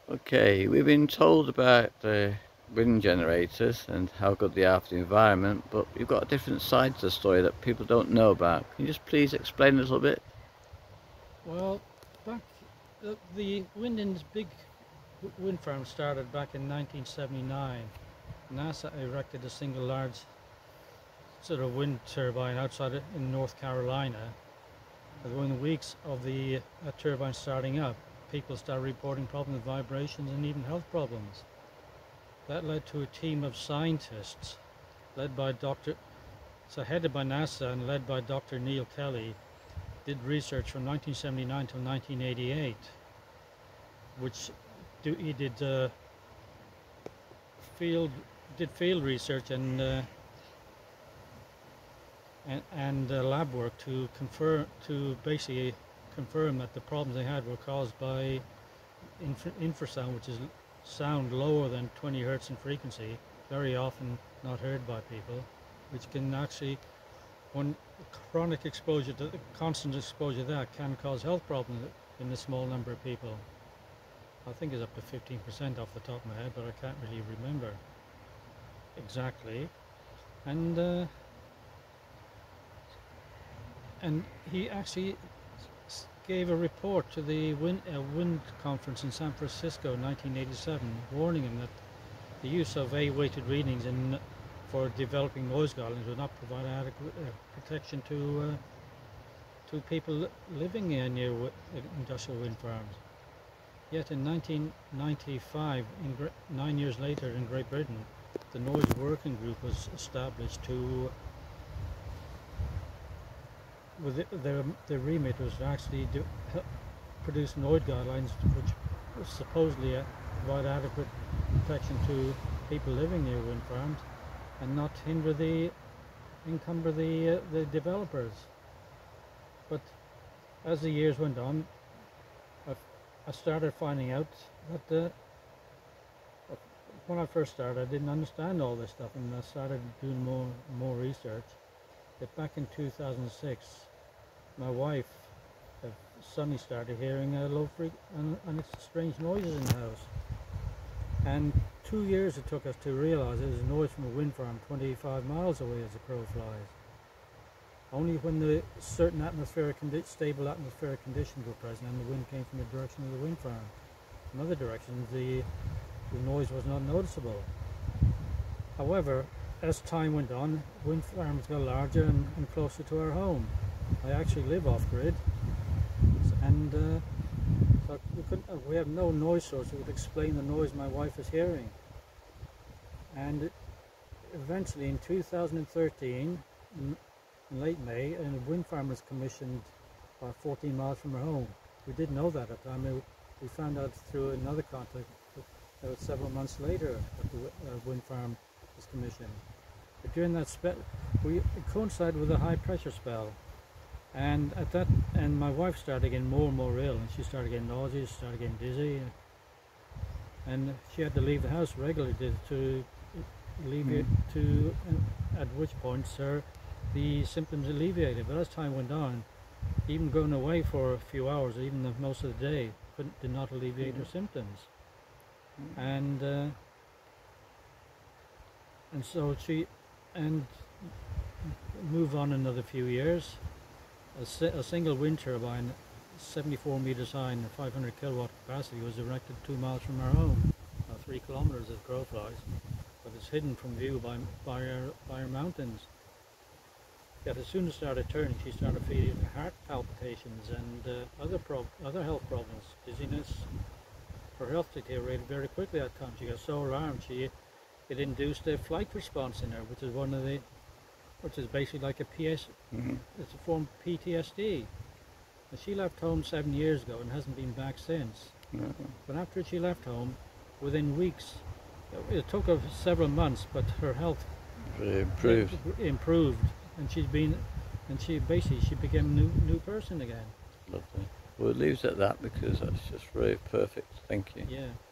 Okay, we've been told about the wind generators and how good they are for the environment, but you've got a different side to the story that people don't know about. Can you just please explain a little bit? Well, back the Windin's big wind farm started back in 1979. NASA erected a single large sort of wind turbine in North Carolina. And within weeks of the turbine starting up, people started reporting problems with vibrations and even health problems. That led to a team of scientists led by headed by NASA and led by Dr. Neil Kelly, did research from 1979 till 1988, which he did field research and lab work to basically confirm that the problems they had were caused by infrasound, which is sound lower than 20 hertz in frequency, very often not heard by people, which can actually, when constant exposure to that can cause health problems in a small number of people. I think it's up to 15% off the top of my head, but I can't really remember exactly. And he actually gave a report to the wind conference in San Francisco in 1987, warning him that the use of A-weighted readings for developing noise guidelines would not provide adequate protection to people living near industrial wind farms. Yet in 1995, 9 years later in Great Britain, the Noise Working Group was established their remit was to actually produce noise guidelines which supposedly provide adequate protection to people living near wind farms and not encumber the developers. But as the years went on, I started finding out that when I first started, I didn't understand all this stuff, and I started doing more research. That back in 2006, my wife suddenly started hearing strange noises in the house. And 2 years it took us to realize it was a noise from a wind farm 25 miles away as the crow flies. Only when the certain stable atmospheric conditions were present and the wind came from the direction of the wind farm. From other directions, the noise was not noticeable. However, as time went on, wind farms got larger and closer to our home. I actually live off-grid, and so we have no noise source that would explain the noise my wife is hearing. And eventually, in 2013, in late May, a wind farm was commissioned about 14 miles from our home. We didn't know that at the time. We found out through another contact that was several months later that the wind farm was commissioned. But during that spell, it coincided with a high pressure spell, and my wife started getting more and more ill, and she started getting nauseous, started getting dizzy, and she had to leave the house regularly to alleviate. At which point, the symptoms alleviated. But as time went on, even going away for a few hours, even most of the day, did not alleviate her symptoms, and so she moved on another few years. A single wind turbine, 74 meters high and 500 kilowatt capacity, was erected 2 miles from our home, 3 kilometers as crow flies, but it's hidden from view by our mountains. Yet as soon as it started turning, she started feeling heart palpitations and other health problems, dizziness. Her health deteriorated very quickly at times. She got so alarmed it induced a flight response in her, which is basically like a PS. It's a form of PTSD. And she left home 7 years ago and hasn't been back since. But after she left home, within weeks, it took her several months, but her health improved, and she became a new person again. Lovely. We'll leave it at that because that's just very perfect. Thank you. Yeah.